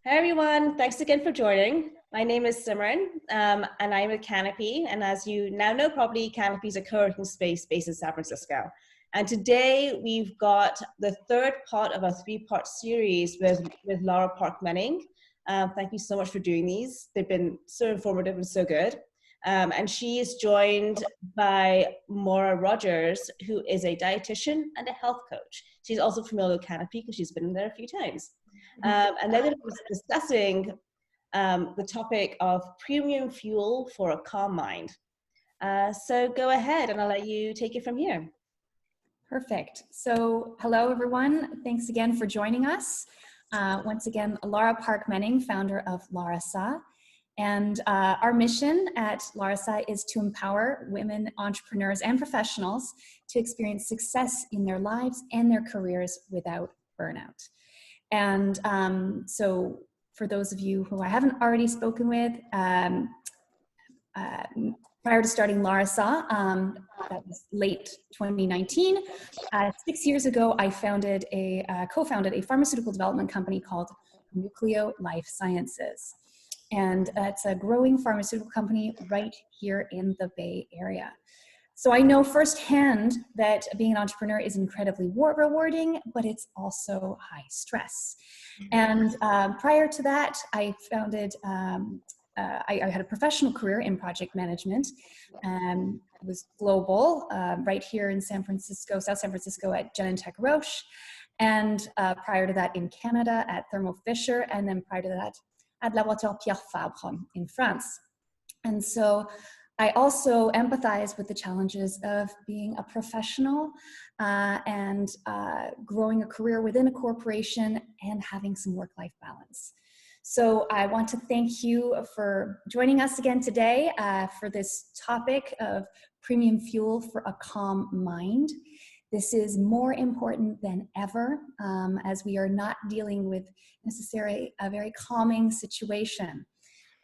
Hi everyone, thanks again for joining. My name is Simran and I'm with Canopy, and as you now know probably, Canopy is a co-working space based in San Francisco. And today we've got the third part of a three-part series with Lara Park Menning. Thank you so much for doing these. They've been so informative and so good. And she is joined by Maura Rodgers, who is a dietitian and a health coach. She's also familiar with Canopy because she's been in there a few times. And they're going to be discussing the topic of premium fuel for a calm mind. So go ahead and I'll let you take it from here. Perfect. So hello, everyone. Thanks again for joining us. Once again, Lara Park Menning, founder of LARASAH. And our mission at LARASAH is to empower women entrepreneurs and professionals to experience success in their lives and their careers without burnout. And so for those of you who I haven't already spoken with, prior to starting LARASAH, that was late 2019, 6 years ago, I co-founded a pharmaceutical development company called Nucleo Life Sciences. And it's a growing pharmaceutical company right here in the Bay Area. So I know firsthand that being an entrepreneur is incredibly rewarding, but it's also high stress. And prior to that, I founded, I had a professional career in project management. It was global, right here in San Francisco, South San Francisco at Genentech Roche. And prior to that in Canada at Thermo Fisher, and then prior to that at Laboratoire Pierre Fabre in France. And so I also empathize with the challenges of being a professional and growing a career within a corporation and having some work-life balance. So I want to thank you for joining us again today for this topic of premium fuel for a calm mind. This is more important than ever as we are not dealing with necessarily a very calming situation.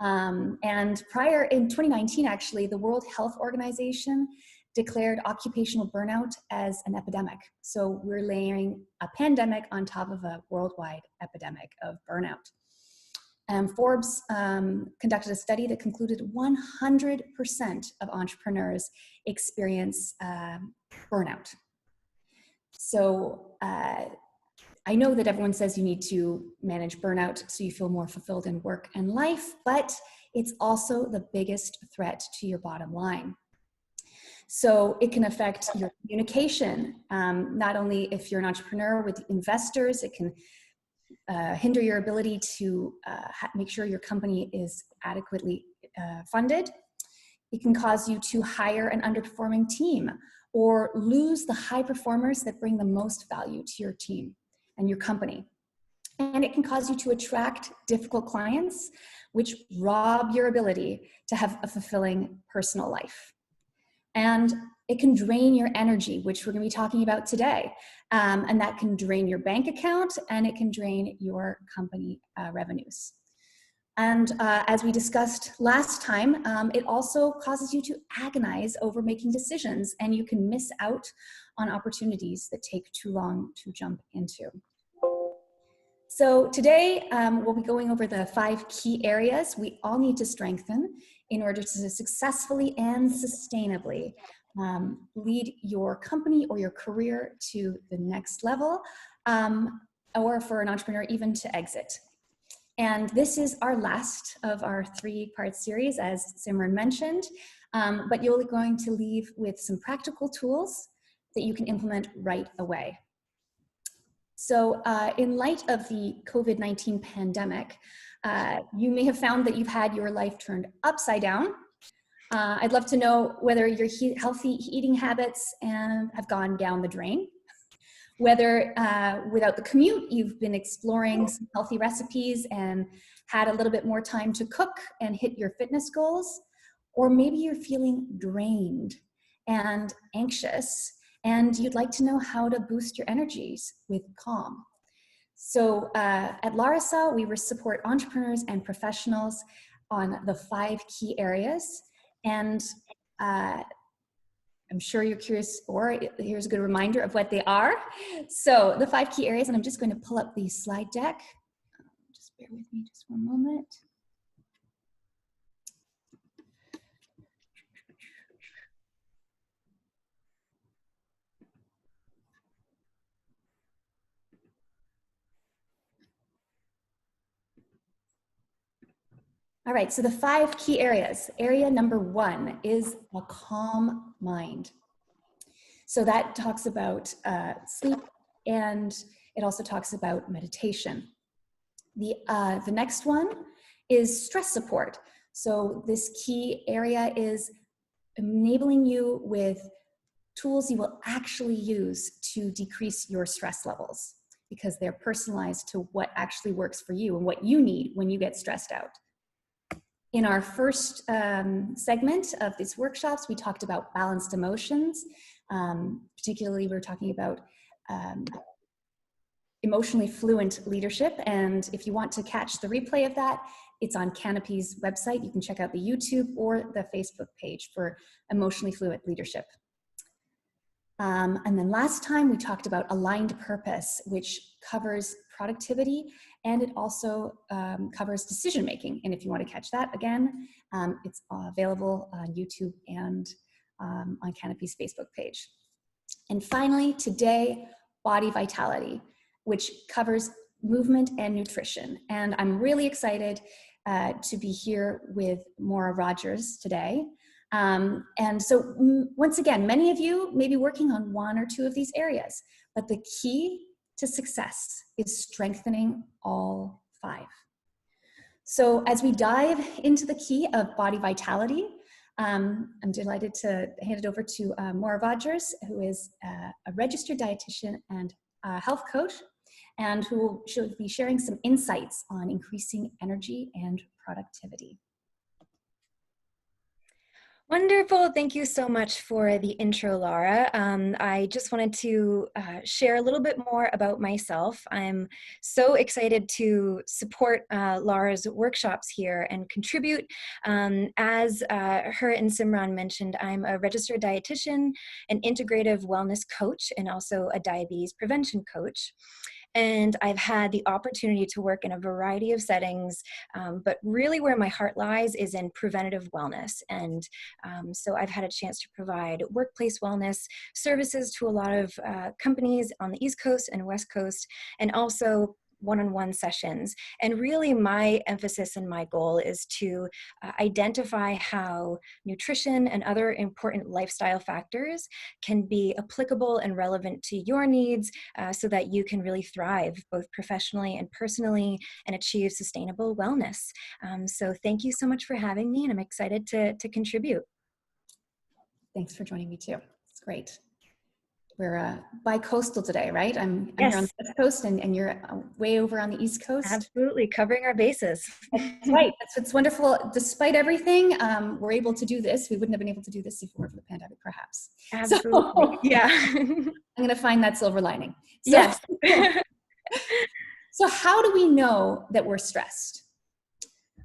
And prior in 2019, actually, the World Health Organization declared occupational burnout as an epidemic. So we're layering a pandemic on top of a worldwide epidemic of burnout. Forbes conducted a study that concluded 100% of entrepreneurs experience burnout. So I know that everyone says you need to manage burnout so you feel more fulfilled in work and life, but it's also the biggest threat to your bottom line. So it can affect your communication, not only if you're an entrepreneur with investors, it can hinder your ability to make sure your company is adequately funded. It can cause you to hire an underperforming team or lose the high performers that bring the most value to your team and your company. And it can cause you to attract difficult clients, which rob your ability to have a fulfilling personal life. And it can drain your energy, which we're going to be talking about today. And that can drain your bank account and it can drain your company revenues. And as we discussed last time, it also causes you to agonize over making decisions, and you can miss out on opportunities that take too long to jump into. So today we'll be going over the 5 key areas we all need to strengthen in order to successfully and sustainably lead your company or your career to the next level, or for an entrepreneur even to exit. And this is our last of our 3-part series, as Simran mentioned, but you're going to leave with some practical tools that you can implement right away. So in light of the COVID-19 pandemic, you may have found that you've had your life turned upside down. I'd love to know whether your healthy eating habits have gone down the drain, whether without the commute, you've been exploring some healthy recipes and had a little bit more time to cook and hit your fitness goals, or maybe you're feeling drained and anxious and you'd like to know how to boost your energies with calm. So at LARASAH, we support entrepreneurs and professionals on the 5 key areas. And I'm sure you're curious, or here's a good reminder of what they are. So the 5 key areas, and I'm just going to pull up the slide deck. Just bear with me just one moment. All right, so the 5 key areas. Area number 1 is a calm mind. So that talks about sleep, and it also talks about meditation. The next one is stress support. So this key area is enabling you with tools you will actually use to decrease your stress levels, because they're personalized to what actually works for you and what you need when you get stressed out. In our first segment of these workshops, we talked about balanced emotions. Particularly, we're talking about emotionally fluent leadership. And if you want to catch the replay of that, it's on Canopy's website. You can check out the YouTube or the Facebook page for emotionally fluent leadership. And then last time we talked about aligned purpose, which covers productivity, and it also covers decision making. And if you want to catch that again, it's available on YouTube and on Canopy's Facebook page. And finally, today, body vitality, which covers movement and nutrition. And I'm really excited to be here with Maura Rodgers today. And so once again, many of you may be working on 1 or 2 of these areas, but the key to success is strengthening all 5. So as we dive into the key of body vitality, I'm delighted to hand it over to Maura Rodgers, who is a registered dietitian and a health coach, and who should be sharing some insights on increasing energy and productivity. Wonderful. Thank you so much for the intro, Lara. I just wanted to share a little bit more about myself. I'm so excited to support Lara's workshops here and contribute. As her and Simran mentioned, I'm a registered dietitian, an integrative wellness coach, and also a diabetes prevention coach. And I've had the opportunity to work in a variety of settings, but really where my heart lies is in preventative wellness. And so I've had a chance to provide workplace wellness services to a lot of companies on the East Coast and West Coast, and also one-on-one sessions. And really my emphasis and my goal is to identify how nutrition and other important lifestyle factors can be applicable and relevant to your needs so that you can really thrive both professionally and personally and achieve sustainable wellness. So thank you so much for having me, and I'm excited to contribute. Thanks for joining me too. It's great. We're bi-coastal today, right? I'm Yes. here on the West Coast, and you're way over on the East Coast. Absolutely, covering our bases. That's right. That's what's wonderful. Despite everything, we're able to do this. We wouldn't have been able to do this if it weren't for the pandemic, perhaps. Absolutely. So, yeah. I'm going to find that silver lining. So, yes. So how do we know that we're stressed?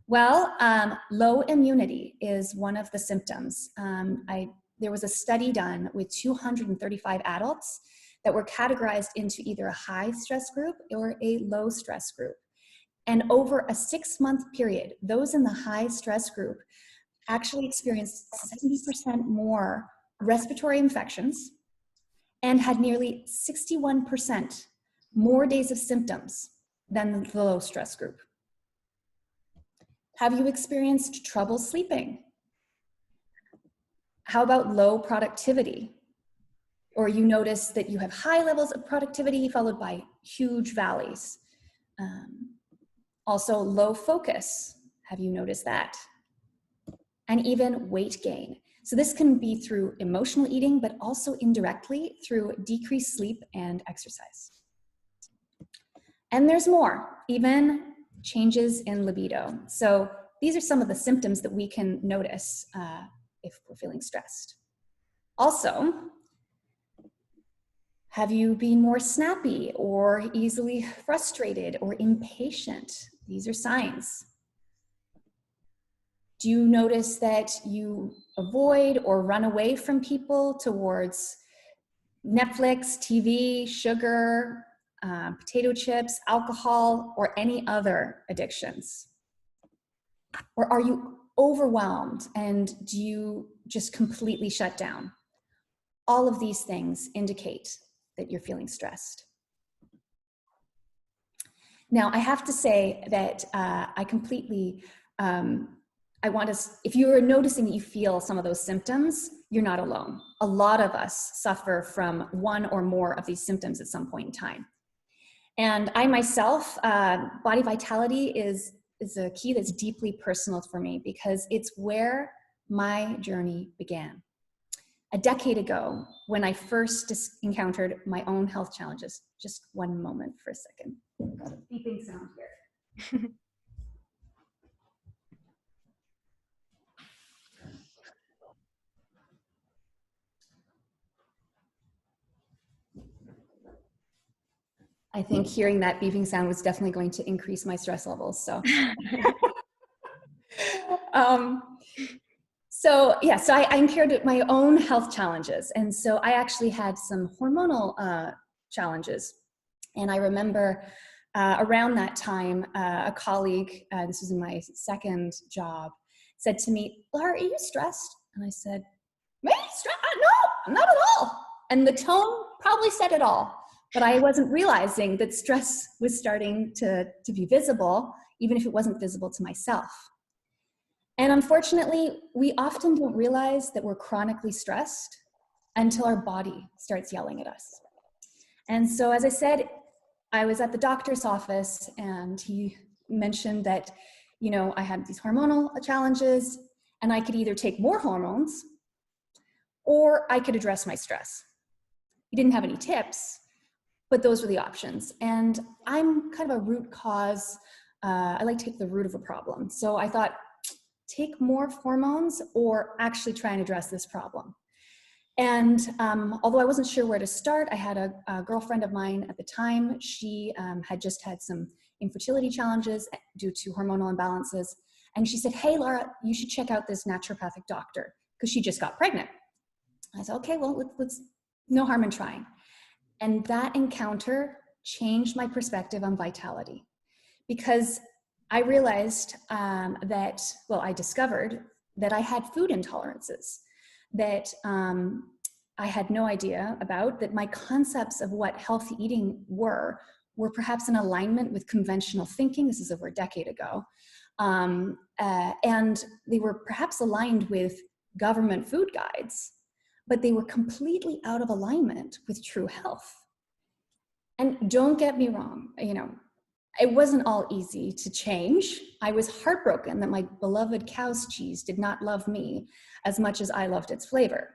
Well, low immunity is one of the symptoms. There was a study done with 235 adults that were categorized into either a high stress group or a low stress group. And over a 6-month period, those in the high stress group actually experienced 70% more respiratory infections and had nearly 61% more days of symptoms than the low stress group. Have you experienced trouble sleeping? How about low productivity? Or you notice that you have high levels of productivity followed by huge valleys. Also low focus. Have you noticed that? And even weight gain. So this can be through emotional eating, but also indirectly through decreased sleep and exercise. And there's more, even changes in libido. So these are some of the symptoms that we can notice if we're feeling stressed. Also, have you been more snappy or easily frustrated or impatient? These are signs. Do you notice that you avoid or run away from people towards Netflix, TV, sugar, potato chips, alcohol, or any other addictions? Or are you overwhelmed and do you just completely shut down? All of these things indicate that you're feeling stressed. Now, I have to say that if you are noticing that you feel some of those symptoms, you're not alone. A lot of us suffer from one or more of these symptoms at some point in time. And I myself, body vitality is a key that's deeply personal for me because it's where my journey began. A decade ago, when I first encountered my own health challenges. Just one moment for a second. Got a beeping sound here. I think hearing that beeping sound was definitely going to increase my stress levels. So, so I encountered my own health challenges. And so I actually had some hormonal challenges. And I remember around that time, a colleague, this was in my second job, said to me, "Lara, are you stressed?" And I said, "Me? No, not at all." And the tone probably said it all. But I wasn't realizing that stress was starting to be visible, even if it wasn't visible to myself. And unfortunately, we often don't realize that we're chronically stressed until our body starts yelling at us. And so, as I said, I was at the doctor's office and he mentioned that, you know, I had these hormonal challenges and I could either take more hormones or I could address my stress. He didn't have any tips, but those were the options. And I'm kind of a root cause, I like to take the root of a problem. So I thought, take more hormones or actually try and address this problem. And although I wasn't sure where to start, I had a girlfriend of mine at the time. She had just had some infertility challenges due to hormonal imbalances. And she said, "Hey, Lara, you should check out this naturopathic doctor," because she just got pregnant. I said, "Okay, well, let's no harm in trying." And that encounter changed my perspective on vitality, because I realized I discovered that I had food intolerances that I had no idea about, that my concepts of what healthy eating were perhaps in alignment with conventional thinking. This is over a decade ago. And they were perhaps aligned with government food guides, but they were completely out of alignment with true health. And don't get me wrong, you know, it wasn't all easy to change. I was heartbroken that my beloved cow's cheese did not love me as much as I loved its flavor.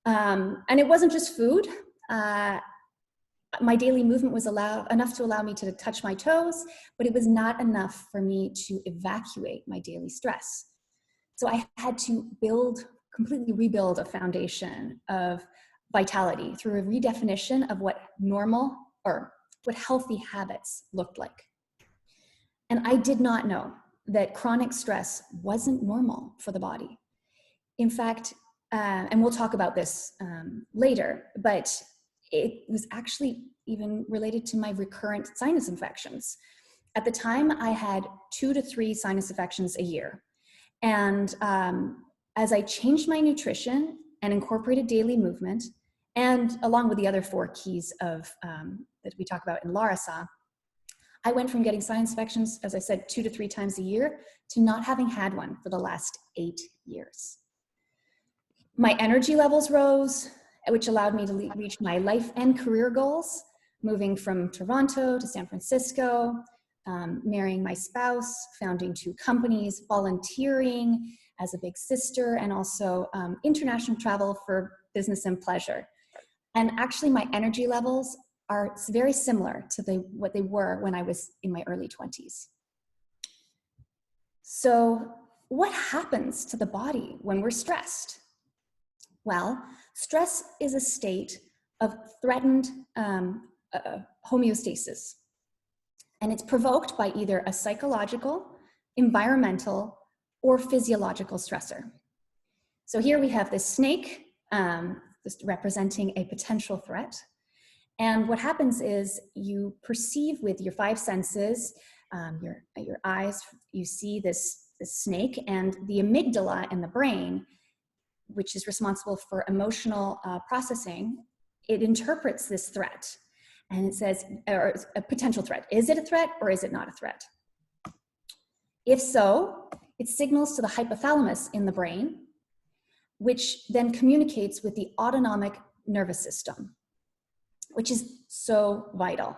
And it wasn't just food. My daily movement was enough to allow me to touch my toes, but it was not enough for me to evacuate my daily stress. So I had to completely rebuild a foundation of vitality through a redefinition of what normal or what healthy habits looked like. And I did not know that chronic stress wasn't normal for the body. In fact, and we'll talk about this later, but it was actually even related to my recurrent sinus infections. At the time, I had 2 to 3 sinus infections a year. And as I changed my nutrition and incorporated daily movement, and along with the other 4 keys of that we talk about in LARASAH, I went from getting sinus infections, as I said, 2 to 3 times a year, to not having had one for the last 8 years. My energy levels rose, which allowed me to reach my life and career goals, moving from Toronto to San Francisco, marrying my spouse, founding 2 companies, volunteering as a big sister, and also international travel for business and pleasure. And actually my energy levels are very similar to what they were when I was in my early 20s. So what happens to the body when we're stressed? Well, stress is a state of threatened homeostasis. And it's provoked by either a psychological, environmental, or physiological stressor. So here we have this snake, this representing a potential threat. And what happens is you perceive with your five senses, your eyes, you see this snake, and the amygdala in the brain, which is responsible for emotional processing, it interprets this threat. And it says, or a potential threat. Is it a threat or is it not a threat? If so, it signals to the hypothalamus in the brain, which then communicates with the autonomic nervous system, which is so vital.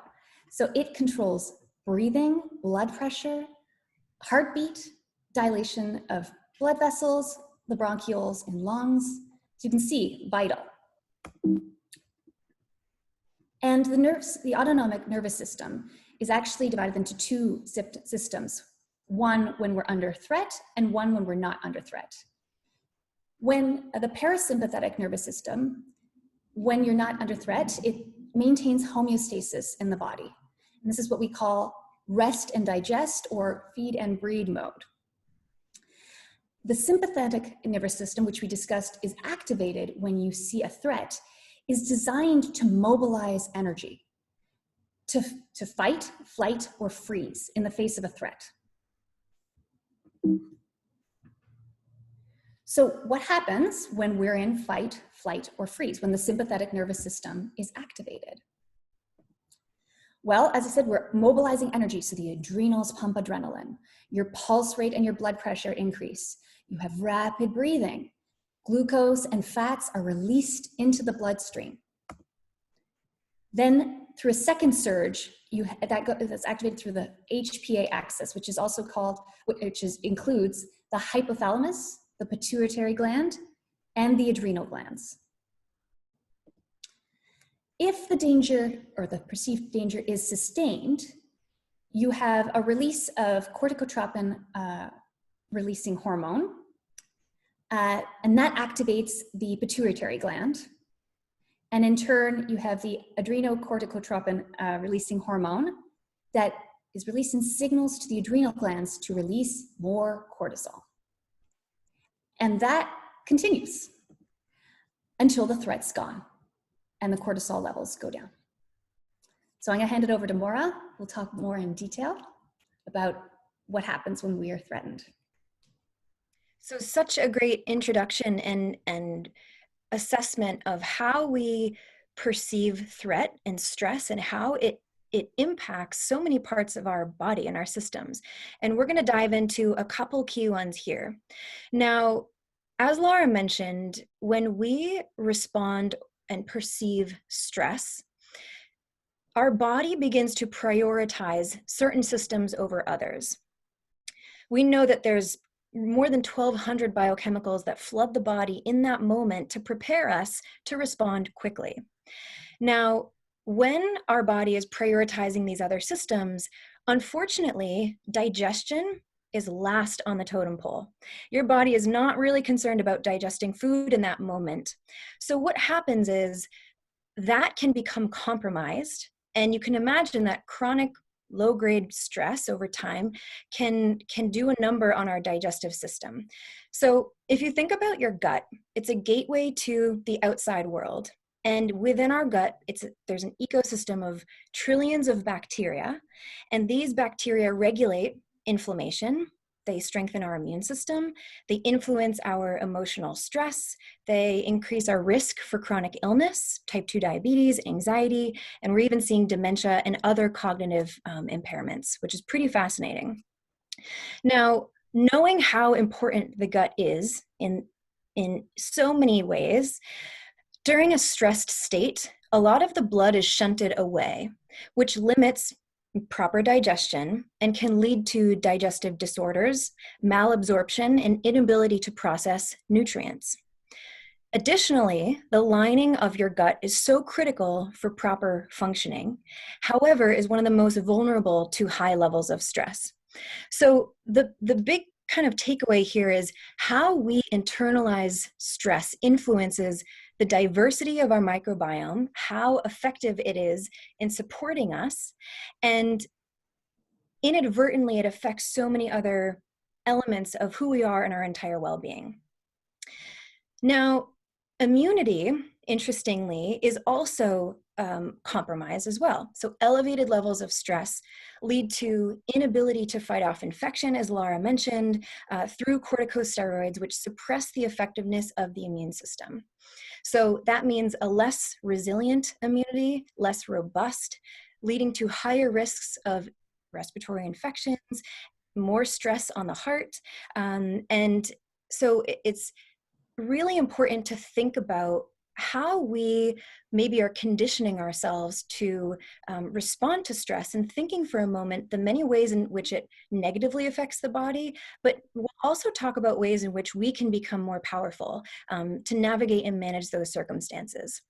So it controls breathing, blood pressure, heartbeat, dilation of blood vessels, the bronchioles and lungs. So you can see, vital. And the autonomic nervous system is actually divided into two systems, one when we're under threat and one when we're not under threat. When the parasympathetic nervous system, when you're not under threat, it maintains homeostasis in the body. And this is what we call rest and digest, or feed and breed mode. The sympathetic nervous system, which we discussed, is activated when you see a threat, is designed to mobilize energy, to fight, flight, or freeze in the face of a threat. So what happens when we're in fight, flight, or freeze, when the sympathetic nervous system is activated? Well, as I said, we're mobilizing energy, so the adrenals pump adrenaline, your pulse rate and your blood pressure increase, you have rapid breathing, glucose and fats are released into the bloodstream. Then through a second surge, that's activated through the HPA axis, which is also called, includes the hypothalamus, the pituitary gland, and the adrenal glands. If the danger or the perceived danger is sustained, you have a release of corticotropin releasing hormone, and that activates the pituitary gland. And in turn, you have the adrenocorticotropin releasing hormone that is releasing signals to the adrenal glands to release more cortisol. And that continues until the threat's gone and the cortisol levels go down. So I'm gonna hand it over to Maura. We'll talk more in detail about what happens when we are threatened. So such a great introduction and assessment of how we perceive threat and stress and how it impacts so many parts of our body and our systems. And we're going to dive into a couple key ones here. Now, as Lara mentioned, when we respond and perceive stress, our body begins to prioritize certain systems over others. We know that there's more than 1,200 biochemicals that flood the body in that moment to prepare us to respond quickly. Now, when our body is prioritizing these other systems, unfortunately, digestion is last on the totem pole. Your body is not really concerned about digesting food in that moment. So what happens is that can become compromised, and you can imagine that chronic low-grade stress over time can do a number on our digestive system. So if you think about your gut, it's a gateway to the outside world. And within our gut, there's an ecosystem of trillions of bacteria. And these bacteria regulate inflammation. They strengthen our immune system. They influence our emotional stress. They increase our risk for chronic illness, type 2 diabetes, anxiety, and we're even seeing dementia and other cognitive impairments, which is pretty fascinating. Now, knowing how important the gut is in so many ways, during a stressed state, a lot of the blood is shunted away, which limits proper digestion and can lead to digestive disorders, malabsorption, and inability to process nutrients. Additionally, the lining of your gut is so critical for proper functioning, however, is one of the most vulnerable to high levels of stress. So the big kind of takeaway here is how we internalize stress influences the diversity of our microbiome, how effective it is in supporting us, and inadvertently it affects so many other elements of who we are and our entire well-being. Now, immunity, interestingly, is also compromised as well. So elevated levels of stress lead to inability to fight off infection, as Lara mentioned, through corticosteroids, which suppress the effectiveness of the immune system. So that means a less resilient immunity, less robust, leading to higher risks of respiratory infections, more stress on the heart. And so it's really important to think about how we maybe are conditioning ourselves to respond to stress, and thinking for a moment the many ways in which it negatively affects the body, but we'll also talk about ways in which we can become more powerful to navigate and manage those circumstances.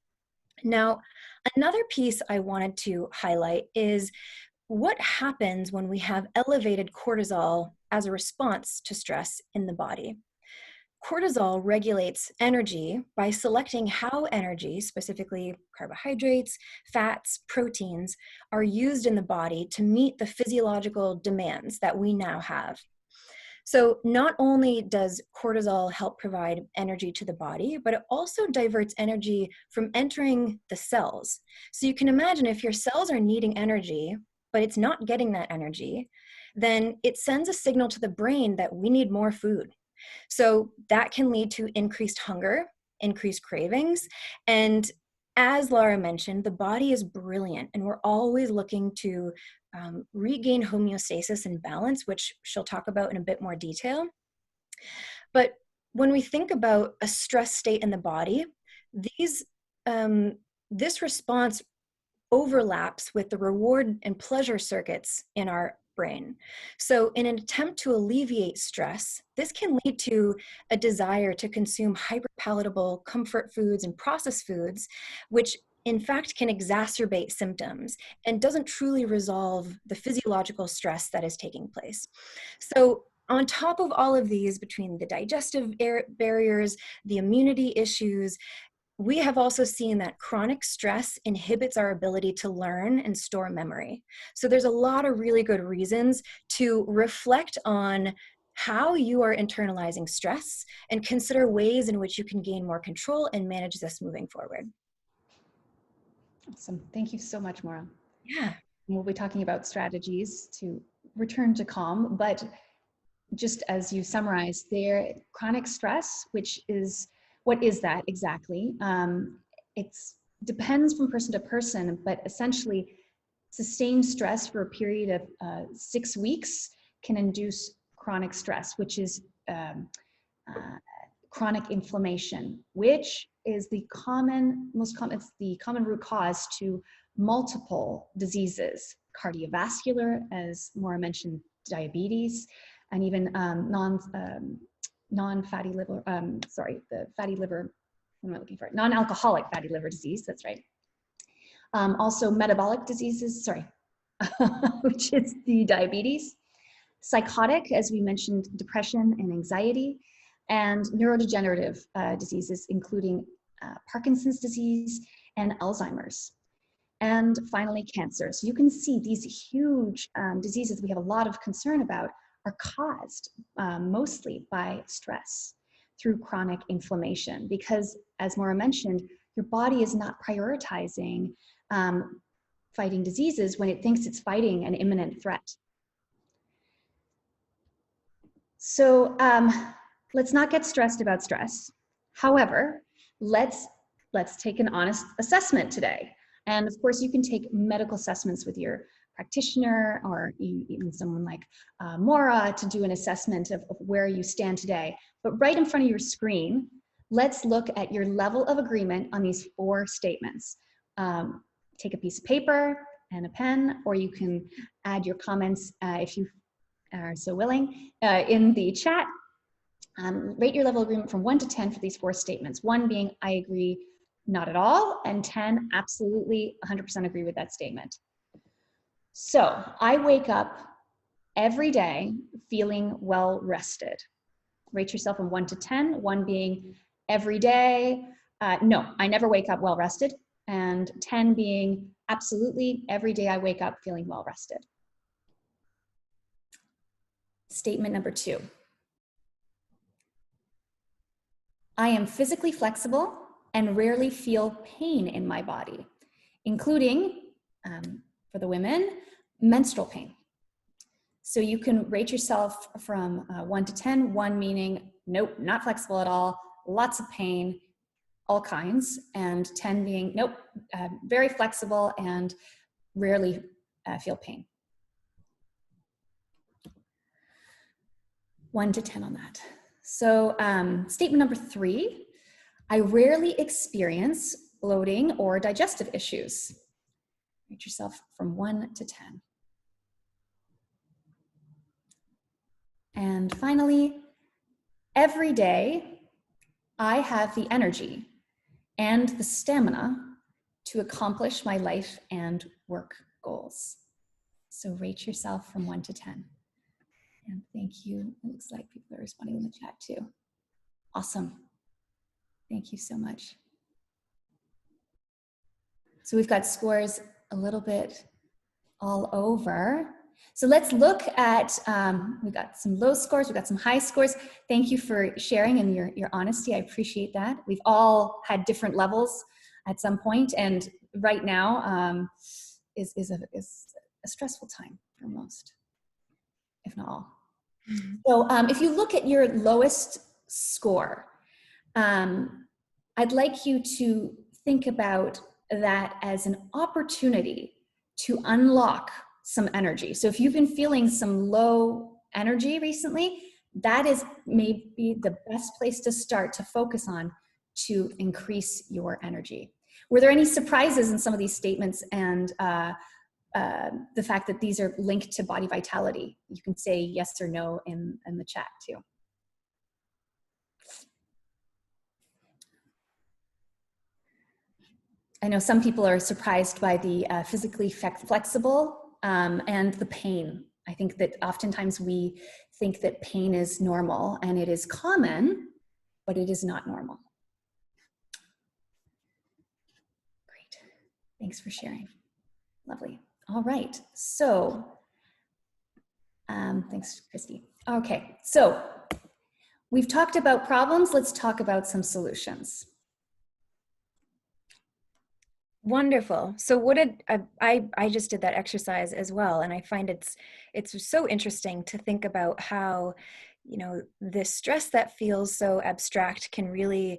Now, another piece I wanted to highlight is what happens when we have elevated cortisol as a response to stress in the body. Cortisol regulates energy by selecting how energy, specifically carbohydrates, fats, proteins, are used in the body to meet the physiological demands that we now have. So not only does cortisol help provide energy to the body, but it also diverts energy from entering the cells. So you can imagine if your cells are needing energy, but it's not getting that energy, then it sends a signal to the brain that we need more food. So that can lead to increased hunger, increased cravings. And as Lara mentioned, the body is brilliant, and we're always looking to regain homeostasis and balance, which she'll talk about in a bit more detail. But when we think about a stress state in the body, this response overlaps with the reward and pleasure circuits in our brain. So in an attempt to alleviate stress, this can lead to a desire to consume hyperpalatable comfort foods and processed foods, which in fact can exacerbate symptoms and doesn't truly resolve the physiological stress that is taking place. So on top of all of these, between the digestive barriers, the immunity issues, we have also seen that chronic stress inhibits our ability to learn and store memory. So there's a lot of really good reasons to reflect on how you are internalizing stress and consider ways in which you can gain more control and manage this moving forward. Awesome. Thank you so much, Maura. Yeah. We'll be talking about strategies to return to calm, but just as you summarized there, chronic stress, which is, what is that exactly? It depends from person to person, but essentially sustained stress for a period of 6 weeks can induce chronic stress, which is chronic inflammation, which is the most common root cause to multiple diseases, cardiovascular, as Maura mentioned, diabetes, and even non-fatty liver, the fatty liver, what am I looking for? Non-alcoholic fatty liver disease, that's right. Also metabolic diseases, which is the diabetes. Psychotic, as we mentioned, depression and anxiety, and neurodegenerative diseases, including Parkinson's disease and Alzheimer's. And finally, cancer. So you can see these huge diseases we have a lot of concern about are caused mostly by stress through chronic inflammation, because as Maura mentioned, your body is not prioritizing fighting diseases when it thinks it's fighting an imminent threat. So let's not get stressed about stress. However, let's take an honest assessment today. And of course, you can take medical assessments with your practitioner, or even someone like Maura, to do an assessment of where you stand today. But right in front of your screen, let's look at your level of agreement on these 4 statements. Take a piece of paper and a pen, or you can add your comments if you are so willing in the chat. Rate your level of agreement from 1 to 10 for these 4 statements. 1 being, I agree, not at all, and 10, absolutely 100% agree with that statement. So I wake up every day feeling well rested. Rate yourself from 1 to 10, 1 being every day, no, I never wake up well rested, and 10 being absolutely every day I wake up feeling well rested. Statement number 2. I am physically flexible and rarely feel pain in my body. including, for the women, menstrual pain. So you can rate yourself from 1 to 10, 1 meaning, nope, not flexible at all, lots of pain, all kinds, and 10 being, nope, very flexible and rarely feel pain. 1 to 10 on that. So statement number 3, I rarely experience bloating or digestive issues. Rate yourself from 1 to 10. And finally, every day I have the energy and the stamina to accomplish my life and work goals. So rate yourself from 1 to 10. And thank you. It looks like people are responding in the chat too. Awesome. Thank you so much. So we've got scores a little bit all over. So let's look at, we've got some low scores, we've got some high scores. Thank you for sharing and your honesty. I appreciate that. We've all had different levels at some point, and right now is a stressful time for most, if not all. Mm-hmm. So if you look at your lowest score, I'd like you to think about that as an opportunity to unlock some energy. So if you've been feeling some low energy recently, that is maybe the best place to start to focus on to increase your energy. Were there any surprises in some of these statements and the fact that these are linked to body vitality? You can say yes or no in the chat too. I know some people are surprised by the physically flexible and the pain. I think that oftentimes we think that pain is normal, and it is common, but it is not normal. Great. Thanks for sharing. Lovely. All right. So, thanks, Christy. Okay. So we've talked about problems. Let's talk about some solutions. Wonderful. So what did I just did that exercise as well, and I find it's so interesting to think about how, you know, this stress that feels so abstract can really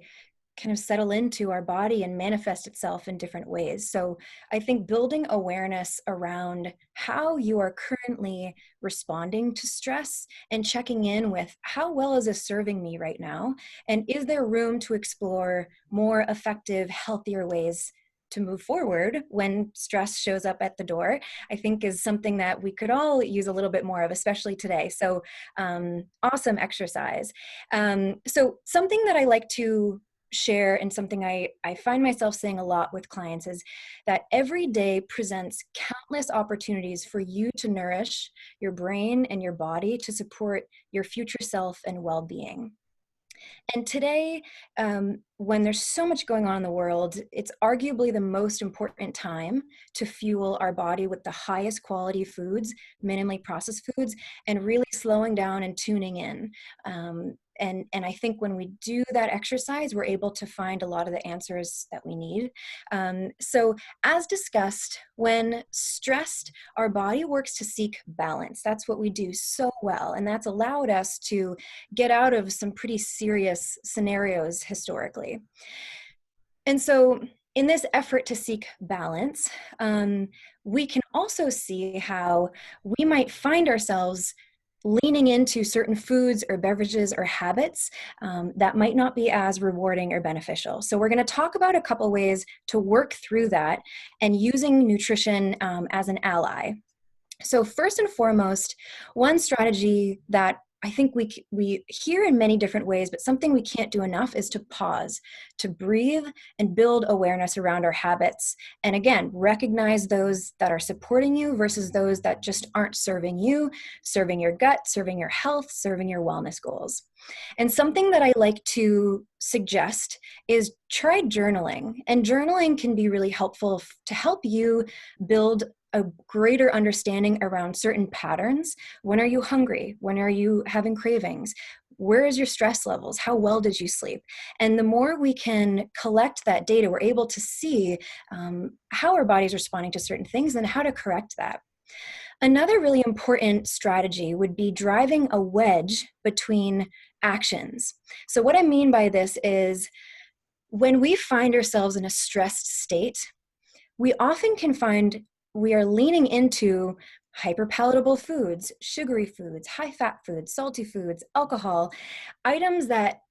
kind of settle into our body and manifest itself in different ways. So I think building awareness around how you are currently responding to stress and checking in with how well is this serving me right now, and is there room to explore more effective, healthier ways to move forward when stress shows up at the door, I think is something that we could all use a little bit more of, especially today. So awesome exercise. So something that I like to share, and something I find myself saying a lot with clients, is that every day presents countless opportunities for you to nourish your brain and your body to support your future self and well-being. And today, when there's so much going on in the world, it's arguably the most important time to fuel our body with the highest quality foods, minimally processed foods, and really slowing down and tuning in. And I think when we do that exercise, we're able to find a lot of the answers that we need. So as discussed, when stressed, our body works to seek balance. That's what we do so well. And that's allowed us to get out of some pretty serious scenarios historically. And so in this effort to seek balance, we can also see how we might find ourselves leaning into certain foods or beverages or habits that might not be as rewarding or beneficial. So we're going to talk about a couple ways to work through that and using nutrition as an ally. So first and foremost, one strategy that I think we hear in many different ways, but something we can't do enough is to pause, to breathe and build awareness around our habits. And again, recognize those that are supporting you versus those that just aren't serving you, serving your gut, serving your health, serving your wellness goals. And something that I like to suggest is try journaling. And journaling can be really helpful to help you build a greater understanding around certain patterns. When are you hungry? When are you having cravings? where is your stress levels? How well did you sleep? And the more we can collect that data, we're able to see how our body's responding to certain things and how to correct that. Another really important strategy would be driving a wedge between actions. So what I mean by this is when we find ourselves in a stressed state, we often can find we are leaning into hyperpalatable foods, sugary foods, high-fat foods, salty foods, alcohol, items that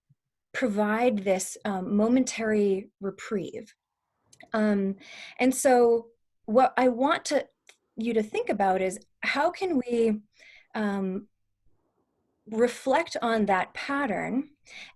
provide this momentary reprieve. And so what I want you to think about is how can we reflect on that pattern.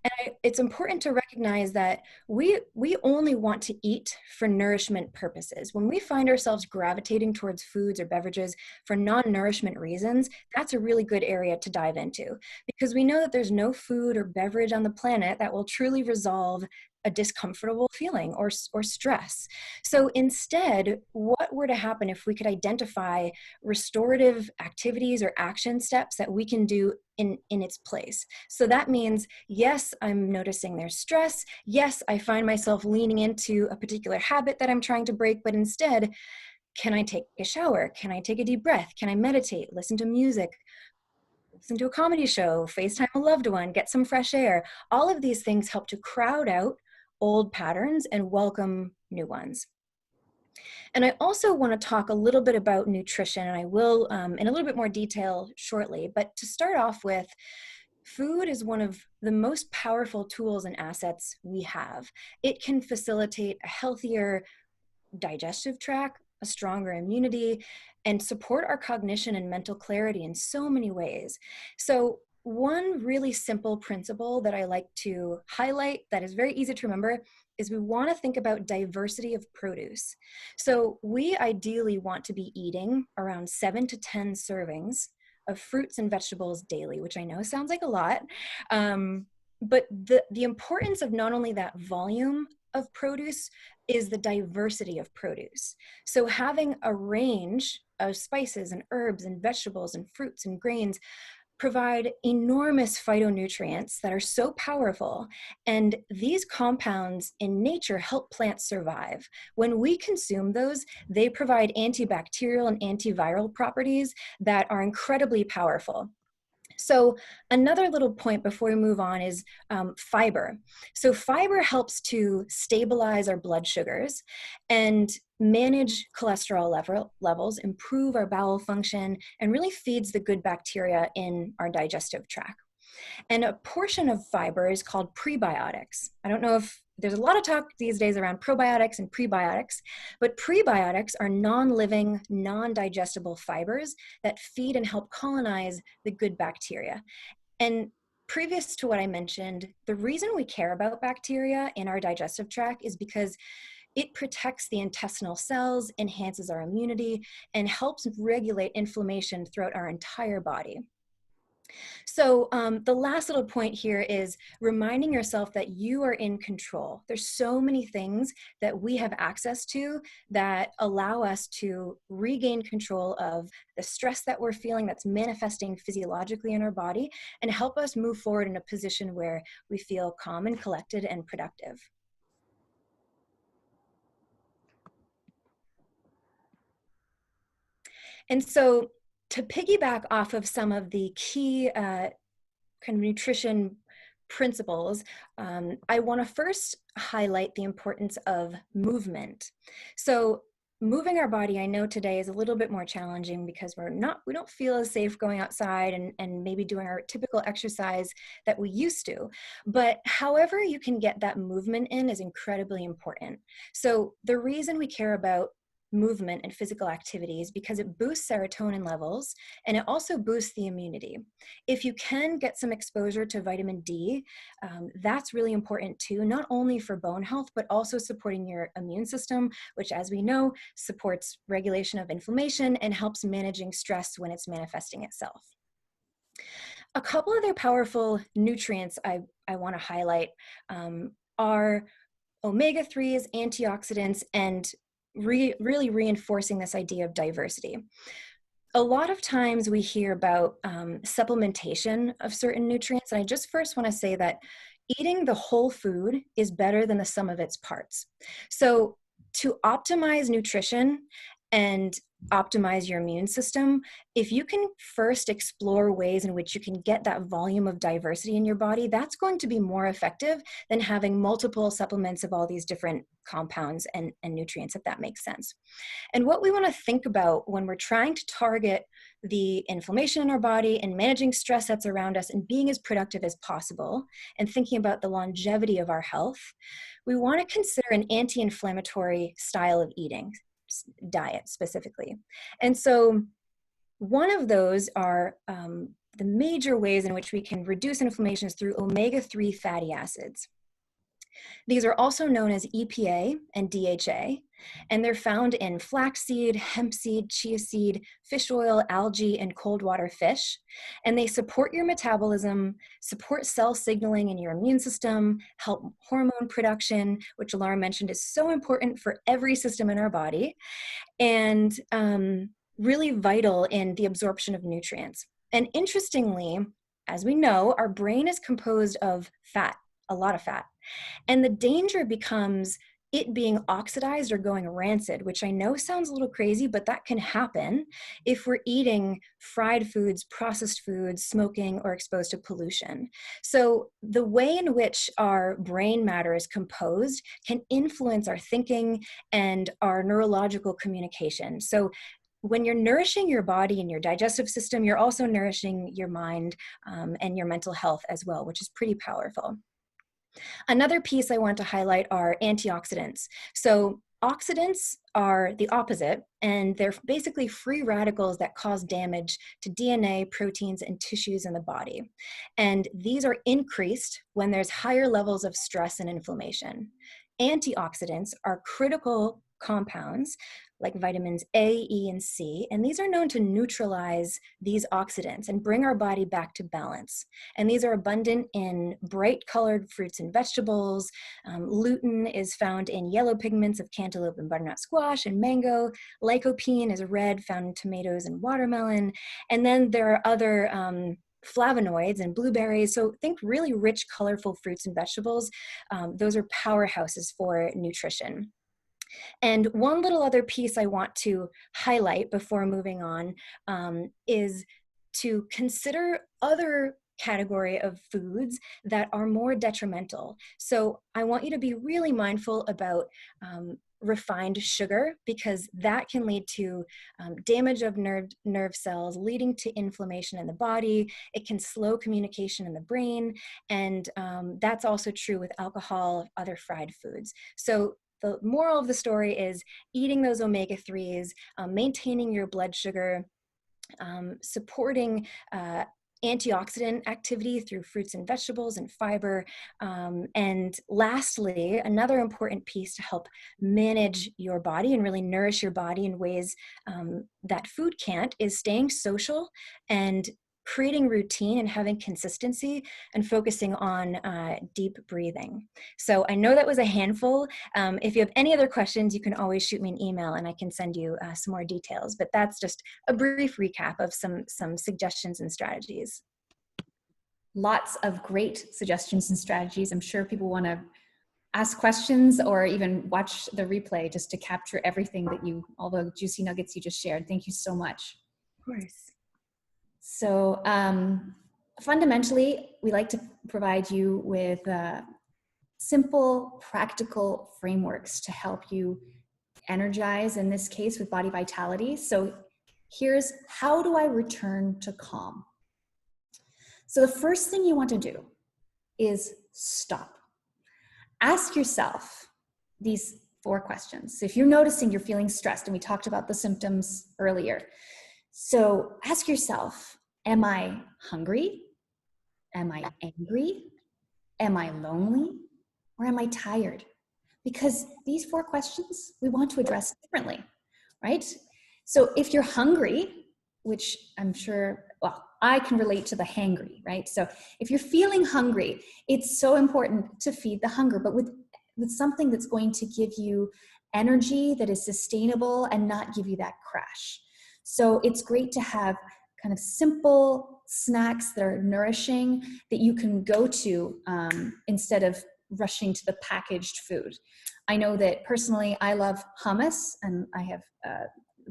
And it's important to recognize that we only want to eat for nourishment purposes. When we find ourselves gravitating towards foods or beverages for non-nourishment reasons, that's a really good area to dive into, because we know that there's no food or beverage on the planet that will truly resolve a discomfortable feeling or stress. So instead, what were to happen if we could identify restorative activities or action steps that we can do in its place? So that means, yes, I'm noticing there's stress. Yes, I find myself leaning into a particular habit that I'm trying to break, but instead, can I take a shower? Can I take a deep breath? Can I meditate, listen to music, listen to a comedy show, FaceTime a loved one, get some fresh air? All of these things help to crowd out old patterns and welcome new ones. And I also want to talk a little bit about nutrition, and I will in a little bit more detail shortly. But to start off with, food is one of the most powerful tools and assets we have. It can facilitate a healthier digestive tract, a stronger immunity, and support our cognition and mental clarity in so many ways. So one really simple principle that I like to highlight that is very easy to remember is we want to think about diversity of produce. So we ideally want to be eating around 7 to 10 servings of fruits and vegetables daily, which I know sounds like a lot. But the importance of not only that volume of produce is the diversity of produce. So having a range of spices and herbs and vegetables and fruits and grains provide enormous phytonutrients that are so powerful. And these compounds in nature help plants survive. When we consume those, they provide antibacterial and antiviral properties that are incredibly powerful. So another little point before we move on is fiber. So fiber helps to stabilize our blood sugars and manage cholesterol levels, improve our bowel function, and really feeds the good bacteria in our digestive tract. And a portion of fiber is called prebiotics. I don't know if there's a lot of talk these days around probiotics and prebiotics, but prebiotics are non-living, non-digestible fibers that feed and help colonize the good bacteria. And previous to what I mentioned, the reason we care about bacteria in our digestive tract is because it protects the intestinal cells, enhances our immunity, and helps regulate inflammation throughout our entire body. So the last little point here is reminding yourself that you are in control. There's so many things that we have access to that allow us to regain control of the stress that we're feeling that's manifesting physiologically in our body and help us move forward in a position where we feel calm and collected and productive. And so to piggyback off of some of the key kind of nutrition principles, I want to first highlight the importance of movement. So moving our body, I know today is a little bit more challenging because we don't feel as safe going outside and maybe doing our typical exercise that we used to. But however you can get that movement in is incredibly important. So the reason we care about movement and physical activities because it boosts serotonin levels and it also boosts the immunity. If you can get some exposure to vitamin D, that's really important too, not only for bone health, but also supporting your immune system, which as we know, supports regulation of inflammation and helps managing stress when it's manifesting itself. A couple other powerful nutrients I want to highlight are omega-3s, antioxidants, and really reinforcing this idea of diversity. a lot of times we hear about supplementation of certain nutrients. And I just first want to say that eating the whole food is better than the sum of its parts. So to optimize nutrition and optimize your immune system, if you can first explore ways in which you can get that volume of diversity in your body, that's going to be more effective than having multiple supplements of all these different compounds and nutrients, if that makes sense. And what we want to think about when we're trying to target the inflammation in our body and managing stress that's around us and being as productive as possible and thinking about the longevity of our health, we want to consider an anti-inflammatory style of eating, diet specifically. And so one of those are the major ways in which we can reduce inflammation is through omega-3 fatty acids. These are also known as EPA and DHA, and they're found in flaxseed, hemp seed, chia seed, fish oil, algae, and cold water fish. And they support your metabolism, support cell signaling in your immune system, help hormone production, which Lara mentioned is so important for every system in our body, and really vital in the absorption of nutrients. And interestingly, as we know, our brain is composed of fat, a lot of fat. And the danger becomes it being oxidized or going rancid, which I know sounds a little crazy, but that can happen if we're eating fried foods, processed foods, smoking, or exposed to pollution. So the way in which our brain matter is composed can influence our thinking and our neurological communication. So when you're nourishing your body and your digestive system, you're also nourishing your mind and your mental health as well, which is pretty powerful. Another piece I want to highlight are antioxidants. So oxidants are the opposite, and they're basically free radicals that cause damage to DNA, proteins, and tissues in the body. And these are increased when there's higher levels of stress and inflammation. Antioxidants are critical compounds like vitamins A, E, and C, and these are known to neutralize these oxidants and bring our body back to balance. And these are abundant in bright colored fruits and vegetables. Lutein is found in yellow pigments of cantaloupe and butternut squash and mango. Lycopene is red, found in tomatoes and watermelon. And then there are other flavonoids and blueberries. So think really rich, colorful fruits and vegetables. Those are powerhouses for nutrition. And one little other piece I want to highlight before moving on is to consider other category of foods that are more detrimental. So I want you to be really mindful about refined sugar, because that can lead to damage of nerve cells, leading to inflammation in the body. It can slow communication in the brain, and that's also true with alcohol, other fried foods. So the moral of the story is eating those omega-3s, maintaining your blood sugar, supporting antioxidant activity through fruits and vegetables and fiber. And lastly, another important piece to help manage your body and really nourish your body in ways that food can't is staying social and creating routine and having consistency and focusing on deep breathing. So I know that was a handful. If you have any other questions, you can always shoot me an email and I can send you some more details, but that's just a brief recap of some suggestions and strategies. Lots of great suggestions and strategies. I'm sure people want to ask questions or even watch the replay just to capture everything that all the juicy nuggets you just shared. Thank you so much. Of course. So fundamentally, we like to provide you with simple, practical frameworks to help you energize, in this case, with body vitality. So here's how do I return to calm? So the first thing you want to do is stop. Ask yourself these 4 questions. So if you're noticing you're feeling stressed, and we talked about the symptoms earlier, so ask yourself, am I hungry? Am I angry? Am I lonely? Or am I tired? Because these 4 questions we want to address differently, right? So if you're hungry, which I'm sure, well, I can relate to the hangry, right? So if you're feeling hungry, it's so important to feed the hunger, but with something that's going to give you energy that is sustainable and not give you that crash. So it's great to have kind of simple snacks that are nourishing that you can go to instead of rushing to the packaged food. I know that personally I love hummus, and I have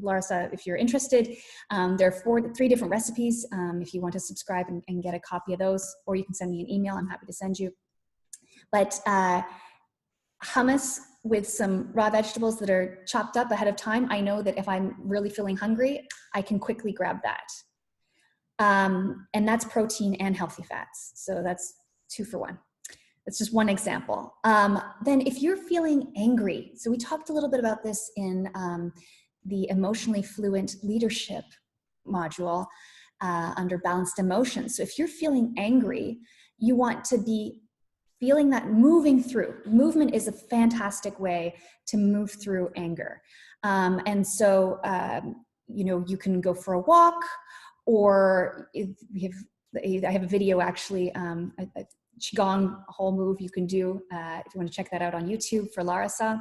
LARASAH, if you're interested, there are 3 different recipes if you want to subscribe and get a copy of those, or you can send me an email. I'm happy to send you. But hummus with some raw vegetables that are chopped up ahead of time, I know that if I'm really feeling hungry, I can quickly grab that. And that's protein and healthy fats. So that's 2 for 1. That's just one example. Then if you're feeling angry, so we talked a little bit about this in the emotionally fluent leadership module under balanced emotions. So if you're feeling angry, you want to be feeling that moving through. Movement is a fantastic way to move through anger. And so, you know, you can go for a walk, or I have a video actually, a Qigong whole move you can do if you want to check that out on YouTube for LARASAH.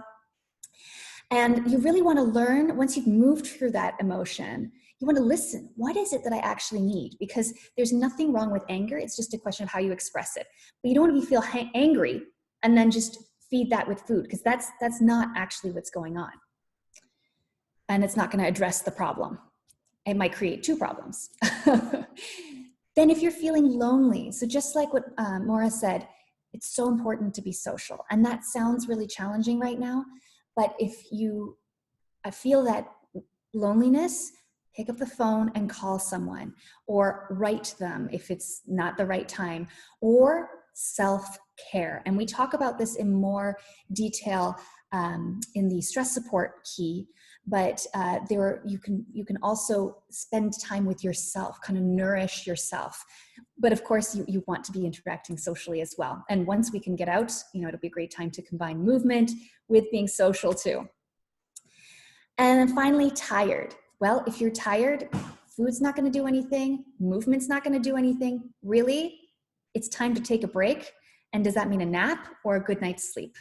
And you really want to learn, once you've moved through that emotion, you want to listen. What is it that I actually need? Because there's nothing wrong with anger. It's just a question of how you express it. But you don't want to feel angry and then just feed that with food, because that's not actually what's going on. And it's not going to address the problem. It might create 2 problems. Then if you're feeling lonely, so just like what Maura said, it's so important to be social. And that sounds really challenging right now. But if you feel that loneliness, pick up the phone and call someone, or write them if it's not the right time, or self-care. And we talk about this in more detail in the stress support key, but you can also spend time with yourself, kind of nourish yourself. But of course, you want to be interacting socially as well. And once we can get out, you know, it'll be a great time to combine movement with being social too. And then finally, tired. Well, if you're tired, food's not going to do anything, movement's not going to do anything. Really, it's time to take a break. And does that mean a nap or a good night's sleep?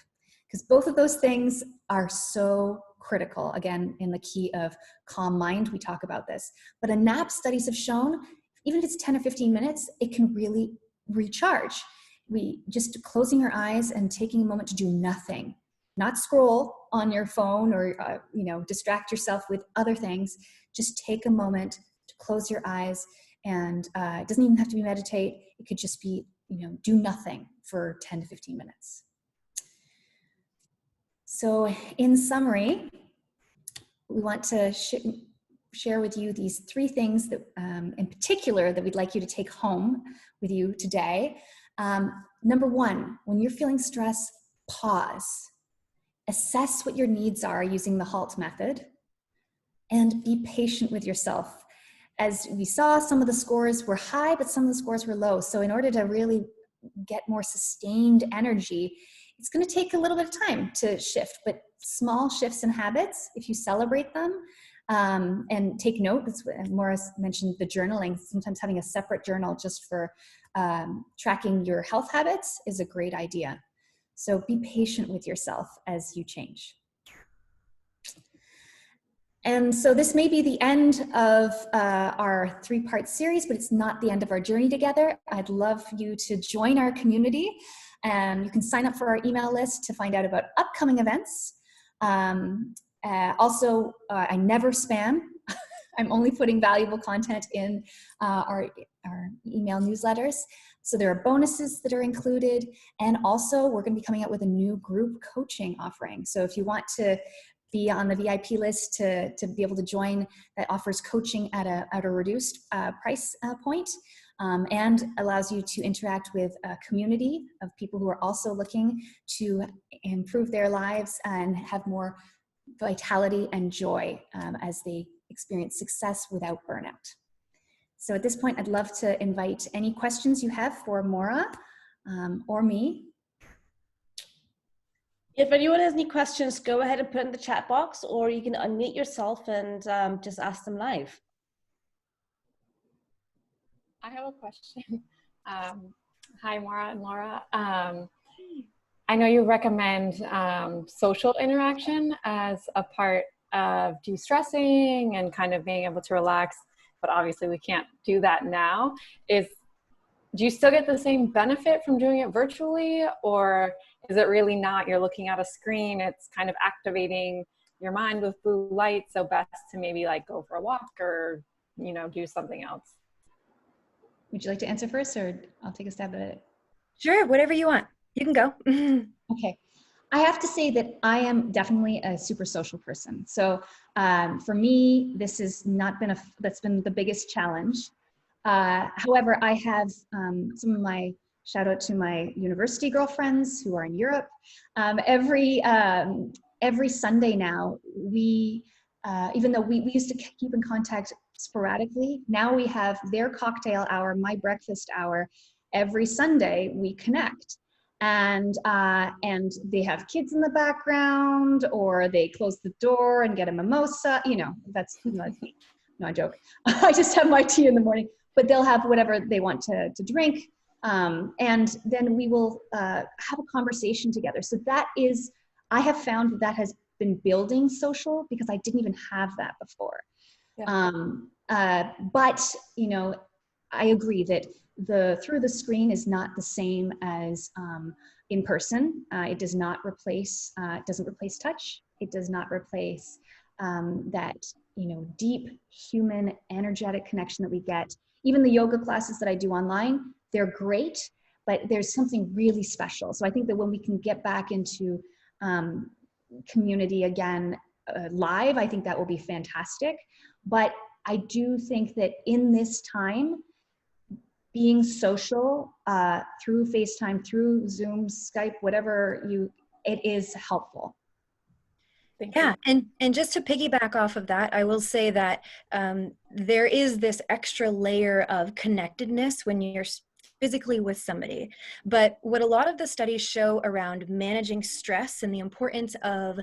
Because both of those things are so critical. Again, in the key of calm mind, we talk about this. But a nap, studies have shown, even if it's 10 or 15 minutes, it can really recharge. Just closing your eyes and taking a moment to do nothing, not scroll on your phone or you know, distract yourself with other things. Just take a moment to close your eyes, and it doesn't even have to be meditate. It could just be, you know, do nothing for 10 to 15 minutes. So in summary, we want to share with you these 3 things that, in particular, that we'd like you to take home with you today. Number 1, when you're feeling stress, pause. Assess what your needs are using the HALT method, and be patient with yourself. As we saw, some of the scores were high, but some of the scores were low. So in order to really get more sustained energy, it's going to take a little bit of time to shift, but small shifts in habits, if you celebrate them and take note, that's what Maura mentioned, the journaling. Sometimes having a separate journal just for tracking your health habits is a great idea. So be patient with yourself as you change. And so this may be the end of our 3-part series, but it's not the end of our journey together. I'd love you to join our community. You can sign up for our email list to find out about upcoming events. Also, I never spam. I'm only putting valuable content in our email newsletters. So there are bonuses that are included. And also, we're going to be coming out with a new group coaching offering. So if you want to be on the VIP list to be able to join, that offers coaching at a reduced price point. And allows you to interact with a community of people who are also looking to improve their lives and have more vitality and joy as they experience success without burnout. So at this point, I'd love to invite any questions you have for Maura or me. If anyone has any questions, go ahead and put it in the chat box, or you can unmute yourself and just ask them live. I have a question. Hi, Maura and Lara. I know you recommend social interaction as a part of de-stressing and kind of being able to relax, but obviously we can't do that now. Do you still get the same benefit from doing it virtually, or is it really not? You're looking at a screen, it's kind of activating your mind with blue light, so best to maybe like go for a walk or, you know, do something else. Would you like to answer first, or I'll take a stab at it? Sure, whatever you want. You can go. Okay. I have to say that I am definitely a super social person. So for me, this has not been that's been the biggest challenge. However, I have some of my, shout out to my university girlfriends who are in Europe. Every Sunday now, we, even though we used to keep in contact sporadically, now we have their cocktail hour, my breakfast hour. Every Sunday we connect. And they have kids in the background, or they close the door and get a mimosa. You know, that's me. No, I joke. I just have my tea in the morning, but they'll have whatever they want to drink. And then we will have a conversation together. So that is, I have found that has been building social, because I didn't even have that before. Yeah. But, you know, I agree that through the screen is not the same as in person. It does not replace, it doesn't replace touch. It does not replace that, you know, deep human energetic connection that we get. Even the yoga classes that I do online, they're great, but there's something really special. So I think that when we can get back into community again live, I think that will be fantastic. But I do think that in this time, being social through FaceTime, through Zoom, Skype, whatever it is helpful. Yeah, and just to piggyback off of that, I will say that there is this extra layer of connectedness when you're physically with somebody. But what a lot of the studies show around managing stress and the importance of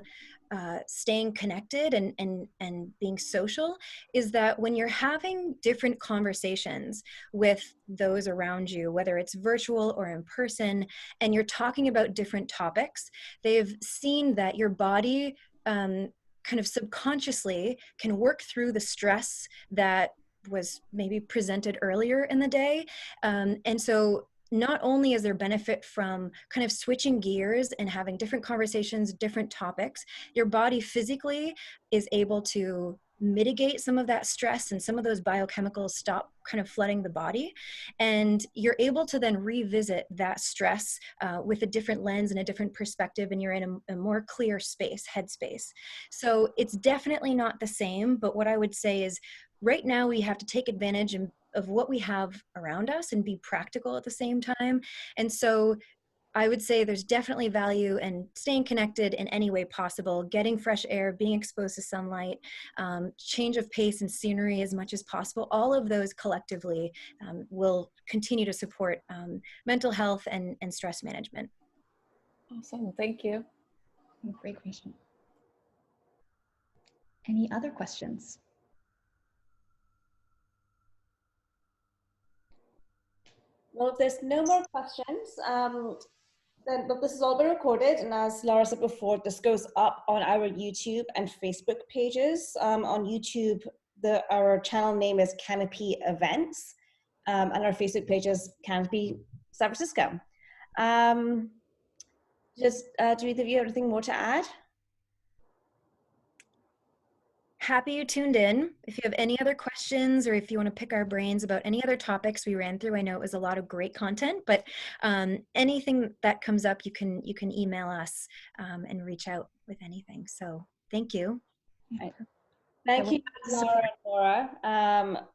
staying connected and being social is that when you're having different conversations with those around you, whether it's virtual or in person, and you're talking about different topics, they've seen that your body kind of subconsciously can work through the stress that was maybe presented earlier in the day. And so not only is there benefit from kind of switching gears and having different conversations, different topics, your body physically is able to mitigate some of that stress, and some of those biochemicals stop kind of flooding the body. And you're able to then revisit that stress with a different lens and a different perspective, and you're in a more clear space, headspace. So it's definitely not the same, but what I would say is right now we have to take advantage of what we have around us and be practical at the same time. And so I would say there's definitely value in staying connected in any way possible, getting fresh air, being exposed to sunlight, change of pace and scenery as much as possible. All of those collectively will continue to support mental health and stress management. Awesome, thank you. Great question. Any other questions? Well, if there's no more questions, then this has all been recorded, and as Lara said before, this goes up on our YouTube and Facebook pages. On YouTube, our channel name is Canopy Events, and our Facebook page is Canopy San Francisco. Just, do either of you have anything more to add? Happy you tuned in. If you have any other questions, or if you want to pick our brains about any other topics we ran through, I know it was a lot of great content, but anything that comes up, you can email us and reach out with anything. So thank you. Right. Thank you, Lara and Laura.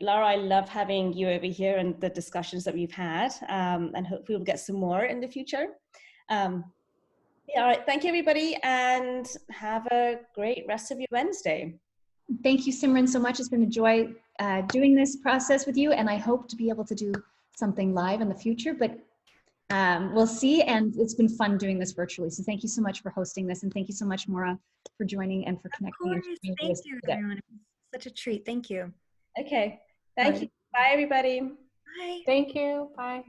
Lara, I love having you over here and the discussions that we've had, and hopefully we'll get some more in the future. Yeah, all right, thank you everybody, and have a great rest of your Wednesday. Thank you, Simran, so much. It's been a joy doing this process with you, and I hope to be able to do something live in the future, but we'll see, and it's been fun doing this virtually. So thank you so much for hosting this, and thank you so much, Maura, for joining and for connecting. Of course, thank you, everyone. Such a treat, thank you. Okay, thank you. Bye, everybody. Bye. Thank you, bye.